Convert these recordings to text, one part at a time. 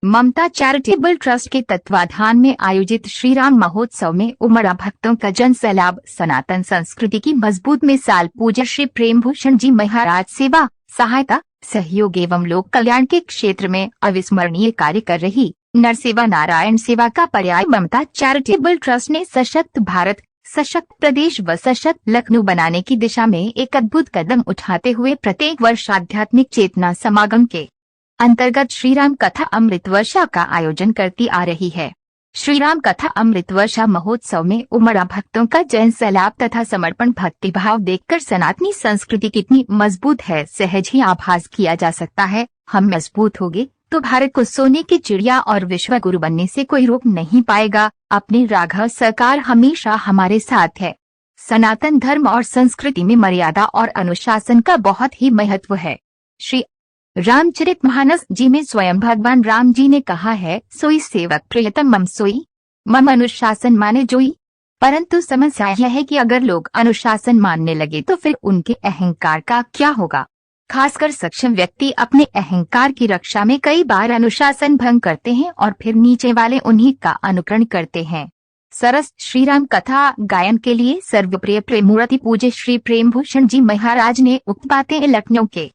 ममता charitable trust के तत्वाधान में आयोजित श्री राम महोत्सव में उमड़ा भक्तों का जन सैलाब। सनातन संस्कृति की मजबूत मिसाल पूज्य श्री प्रेमभूषण जी महाराज सेवा, सहायता, सहयोग एवं लोक कल्याण के क्षेत्र में अविस्मरणीय कार्य कर रही नरसेवा नारायण सेवा का पर्याय ममता चैरिटेबल ट्रस्ट ने सशक्त भारत, सशक्त प्रदेश व सशक्त लखनऊ बनाने की दिशा में एक अद्भुत कदम उठाते हुए प्रत्येक वर्ष आध्यात्मिक चेतना समागम के अंतर्गत श्री राम कथा अमृत वर्षा का आयोजन करती आ रही है। श्री राम कथा अमृत वर्षा महोत्सव में उमड़ा भक्तों का जन सैलाब तथा समर्पण भक्तिभाव देखकर सनातनी संस्कृति कितनी मजबूत है सहज ही आभास किया जा सकता है। हम मजबूत होंगे तो भारत को सोने की चिड़िया और विश्व गुरु बनने से कोई रोक नहीं पाएगा। अपने राघव सरकार हमेशा हमारे साथ है। सनातन धर्म और संस्कृति में मर्यादा और अनुशासन का बहुत ही महत्व है। श्री रामचरितमानस जी में स्वयं भगवान राम जी ने कहा है, सोई सेवक प्रियतम मम सोई, मम अनुशासन माने जोई। परंतु समस्या यह है कि अगर लोग अनुशासन मानने लगे तो फिर उनके अहंकार का क्या होगा। खासकर सक्षम व्यक्ति अपने अहंकार की रक्षा में कई बार अनुशासन भंग करते हैं और फिर नीचे वाले उन्हीं का अनुकरण करते हैं। सरस श्री राम कथा गायन के लिए सर्वप्रिय प्रेममूर्ति पूज्य श्री प्रेमभूषण जी महाराज ने उक्त बातें लखनऊ के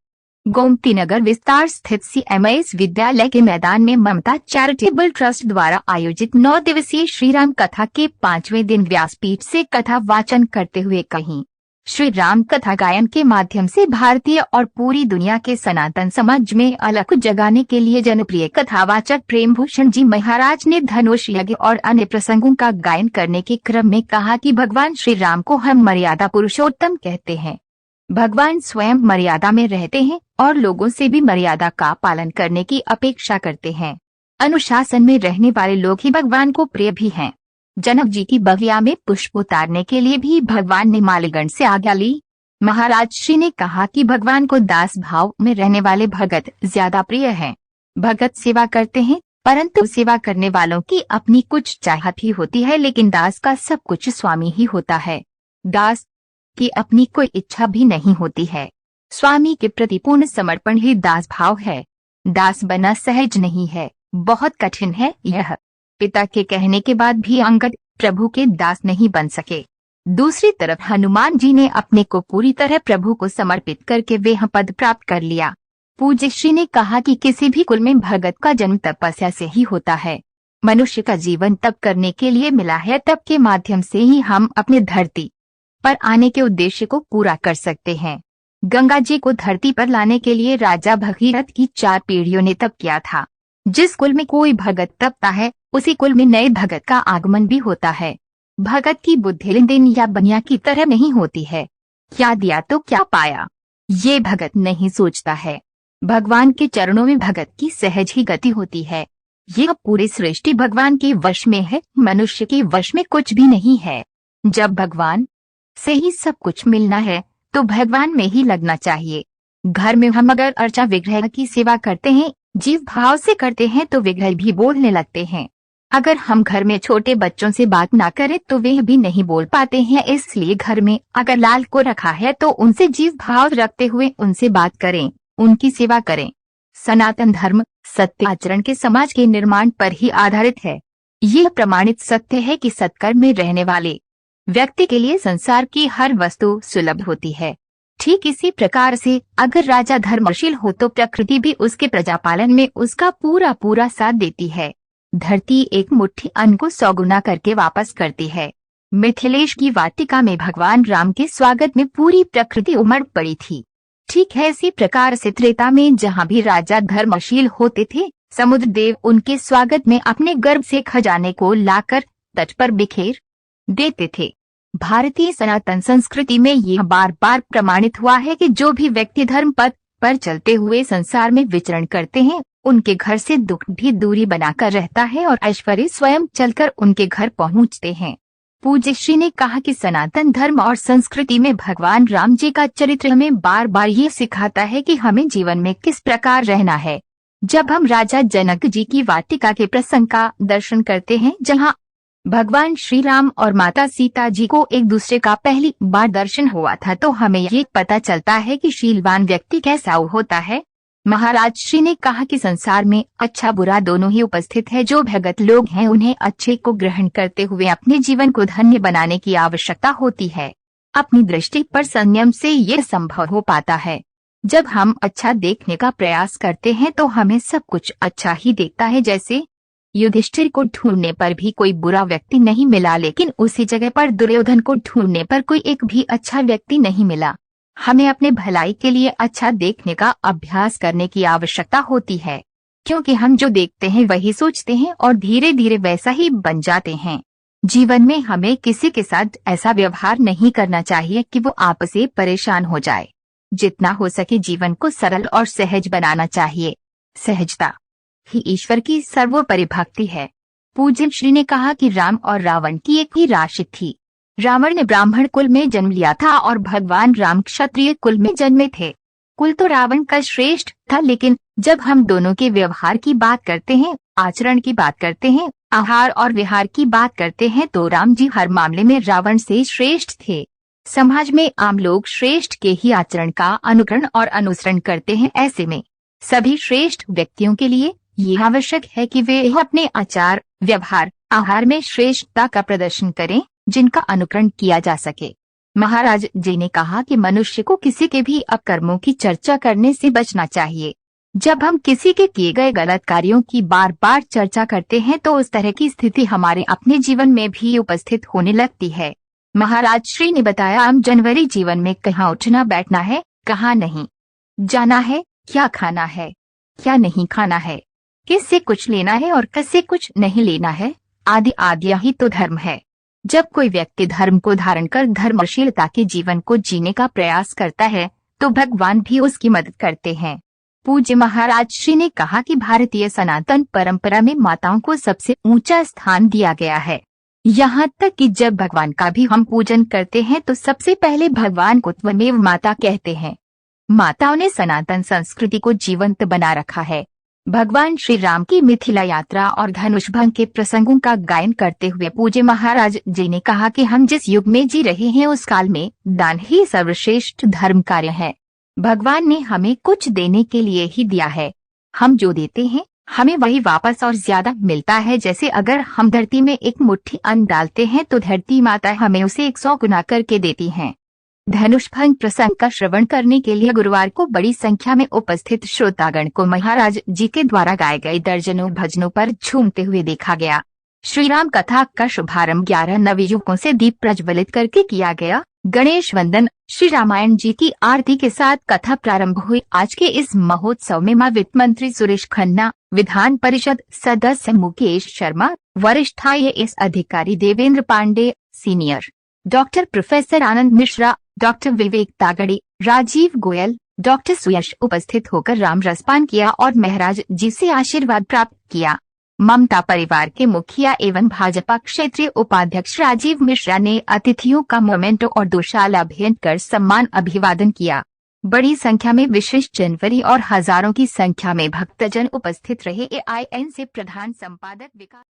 गोमती नगर विस्तार स्थित CMS विद्यालय के मैदान में ममता चैरिटेबल ट्रस्ट द्वारा आयोजित 9 दिवसीय श्री राम कथा के 5वें दिन व्यासपीठ से कथा वाचन करते हुए कहीं। श्री राम कथा गायन के माध्यम से भारतीय और पूरी दुनिया के सनातन समाज में अलख जगाने के लिए जनप्रिय कथावाचक प्रेमभूषण जी महाराज ने धनुष यज्ञ और अन्य प्रसंगों का गायन करने के क्रम में कहा कि भगवान श्री राम को हम मर्यादा पुरुषोत्तम कहते हैं। भगवान स्वयं मर्यादा में रहते हैं और लोगों से भी मर्यादा का पालन करने की अपेक्षा करते हैं। अनुशासन में रहने वाले लोग ही भगवान को प्रिय भी हैं। जनक जी की बगिया में पुष्प उतारने के लिए भी भगवान ने मालीगण से आज्ञा ली। महाराज श्री ने कहा कि भगवान को दास भाव में रहने वाले भगत ज्यादा प्रिय हैं। भगत सेवा करते हैं परंतु सेवा करने वालों की अपनी कुछ चाहत ही होती है, लेकिन दास का सब कुछ स्वामी ही होता है। दास की अपनी कोई इच्छा भी नहीं होती है। स्वामी के प्रति पूर्ण समर्पण ही दास भाव है। दास बना सहज नहीं है, बहुत कठिन है यह। पिता के कहने के बाद भी अंगद प्रभु के दास नहीं बन सके। दूसरी तरफ हनुमान जी ने अपने को पूरी तरह प्रभु को समर्पित करके वह पद प्राप्त कर लिया। पूज्य श्री ने कहा कि किसी भी कुल में भगत का जन्म तपस्या से ही होता है। मनुष्य का जीवन तप करने के लिए मिला है। तप के माध्यम से ही हम अपने धरती पर आने के उद्देश्य को पूरा कर सकते हैं। गंगा जी को धरती पर लाने के लिए राजा भगीरथ की 4 पीढ़ियों ने तप किया था। जिस कुल में कोई भगत तपता है उसी कुल में नए भगत का आगमन भी होता है। भगत की बुद्धि दिन या बनिया की तरह नहीं होती है, क्या दिया तो क्या पाया, ये भगत नहीं सोचता है। भगवान के चरणों में भगत की सहज ही गति होती है। यह पूरी सृष्टि भगवान के वश में है, मनुष्य के वश में कुछ भी नहीं है। जब भगवान से ही सब कुछ मिलना है तो भगवान में ही लगना चाहिए। घर में हम अगर अर्चा विग्रह की सेवा करते हैं, जीव भाव से करते हैं तो विग्रह भी बोलने लगते हैं। अगर हम घर में छोटे बच्चों से बात ना करें तो वे भी नहीं बोल पाते हैं। इसलिए घर में अगर लाल को रखा है तो उनसे जीव भाव रखते हुए उनसे बात करें, उनकी सेवा करें। सनातन धर्म सत्य आचरण के समाज के निर्माण पर ही आधारित है। यह प्रमाणित सत्य है कि सत्कर्म में रहने वाले व्यक्ति के लिए संसार की हर वस्तु सुलभ होती है। ठीक इसी प्रकार से अगर राजा धर्मशील हो तो प्रकृति भी उसके प्रजापालन में उसका पूरा साथ देती है। धरती एक मुट्ठी अन्न को 100 गुना करके वापस करती है। मिथिलेश की वाटिका में भगवान राम के स्वागत में पूरी प्रकृति उमड़ पड़ी थी। ठीक है इसी प्रकार से त्रेता में जहाँ भी राजा धर्मशील होते थे, समुद्र देव उनके स्वागत में अपने गर्भ से खजाने को लाकर तट पर बिखेर देते थे। भारतीय सनातन संस्कृति में यह बार बार प्रमाणित हुआ है कि जो भी व्यक्ति धर्म पथ पर चलते हुए संसार में विचरण करते हैं, उनके घर से दुख भी दूरी बनाकर रहता है और ऐश्वर्य स्वयं चलकर उनके घर पहुंचते हैं। पूज्य श्री ने कहा कि सनातन धर्म और संस्कृति में भगवान राम जी का चरित्र हमें बार बार ये सिखाता है कि हमें जीवन में किस प्रकार रहना है। जब हम राजा जनक जी की वाटिका के प्रसंग का दर्शन करते हैं, जहाँ भगवान श्री राम और माता सीता जी को एक दूसरे का पहली बार दर्शन हुआ था, तो हमें ये पता चलता है कि शीलवान व्यक्ति कैसा होता है। महाराज श्री ने कहा कि संसार में अच्छा बुरा दोनों ही उपस्थित है। जो भगत लोग हैं उन्हें अच्छे को ग्रहण करते हुए अपने जीवन को धन्य बनाने की आवश्यकता होती है। अपनी दृष्टि पर संयम से ये संभव हो पाता है। जब हम अच्छा देखने का प्रयास करते हैं तो हमें सब कुछ अच्छा ही दिखता है। जैसे युधिष्ठिर को ढूंढने पर भी कोई बुरा व्यक्ति नहीं मिला, लेकिन उसी जगह पर दुर्योधन को ढूंढने पर कोई एक भी अच्छा व्यक्ति नहीं मिला। हमें अपने भलाई के लिए अच्छा देखने का अभ्यास करने की आवश्यकता होती है, क्योंकि हम जो देखते हैं वही सोचते हैं और धीरे धीरे वैसा ही बन जाते हैं। जीवन में हमें किसी के साथ ऐसा व्यवहार नहीं करना चाहिए कि वो आपस से परेशान हो जाए। जितना हो सके जीवन को सरल और सहज बनाना चाहिए। सहजता ही ईश्वर की सर्वोपरि भक्ति है। पूज्य श्री ने कहा कि राम और रावण की एक ही राशि थी। रावण ने ब्राह्मण कुल में जन्म लिया था और भगवान राम क्षत्रिय कुल में जन्मे थे। कुल तो रावण का श्रेष्ठ था, लेकिन जब हम दोनों के व्यवहार की बात करते हैं, आचरण की बात करते हैं, आहार और विहार की बात करते हैं, तो राम जी हर मामले में रावण से श्रेष्ठ थे। समाज में आम लोग श्रेष्ठ के ही आचरण का अनुकरण और अनुसरण करते हैं। ऐसे में सभी श्रेष्ठ व्यक्तियों के लिए ये आवश्यक है कि वे अपने आचार व्यवहार आहार में श्रेष्ठता का प्रदर्शन करें, जिनका अनुकरण किया जा सके। महाराज जी ने कहा कि मनुष्य को किसी के भी अपकर्मों की चर्चा करने से बचना चाहिए। जब हम किसी के किए गए गलत कार्यों की बार बार चर्चा करते हैं तो उस तरह की स्थिति हमारे अपने जीवन में भी उपस्थित होने लगती है। महाराज श्री ने बताया, हम जनवरी जीवन में कहाँ उठना बैठना है, कहाँ नहीं जाना है, क्या खाना है, क्या नहीं खाना है, किससे कुछ लेना है और किससे कुछ नहीं लेना है, आदि आदि ही तो धर्म है। जब कोई व्यक्ति धर्म को धारण कर धर्मशीलता के जीवन को जीने का प्रयास करता है तो भगवान भी उसकी मदद करते हैं। पूज्य महाराज श्री ने कहा कि भारतीय सनातन परंपरा में माताओं को सबसे ऊंचा स्थान दिया गया है। यहाँ तक कि जब भगवान का भी हम पूजन करते हैं तो सबसे पहले भगवान को त्वमेव माता कहते हैं। माताओं ने सनातन संस्कृति को जीवंत बना रखा है। भगवान श्री राम की मिथिला यात्रा और धनुष भंग के प्रसंगों का गायन करते हुए पूज्य महाराज जी ने कहा कि हम जिस युग में जी रहे हैं उस काल में दान ही सर्वश्रेष्ठ धर्म कार्य है। भगवान ने हमें कुछ देने के लिए ही दिया है। हम जो देते हैं हमें वही वापस और ज्यादा मिलता है। जैसे अगर हम धरती में एक मुट्ठी अन्न डालते हैं तो धरती माता हमें उसे 100 गुना करके देती हैं। धनुष भंग प्रसंग का श्रवण करने के लिए गुरुवार को बड़ी संख्या में उपस्थित श्रोतागण को महाराज जी के द्वारा गाए गए दर्जनों भजनों पर झूमते हुए देखा गया। श्री राम कथा का शुभारंभ 11 नवयुवकों से दीप प्रज्वलित करके किया गया। गणेश वंदन, श्री रामायण जी की आरती के साथ कथा प्रारंभ हुई। आज के इस महोत्सव में मां वित्त मंत्री सुरेश खन्ना, विधान परिषद सदस्य मुकेश शर्मा, वरिष्ठ IAS अधिकारी Devendra Pandey, senior doctor professor Anand Mishra, doctor Vivek Tagde, Rajeev Goyal, doctor Suyash उपस्थित होकर राम रसपान किया और महाराज जी से आशीर्वाद प्राप्त किया। ममता परिवार के मुखिया एवं भाजपा क्षेत्रीय उपाध्यक्ष राजीव मिश्रा ने अतिथियों का मोमेंटो और दुशाला भेंट कर सम्मान अभिवादन किया। बड़ी संख्या में विशिष्ट जनवरी और हजारों की संख्या में भक्तजन उपस्थित रहे। AIN से प्रधान संपादक विकास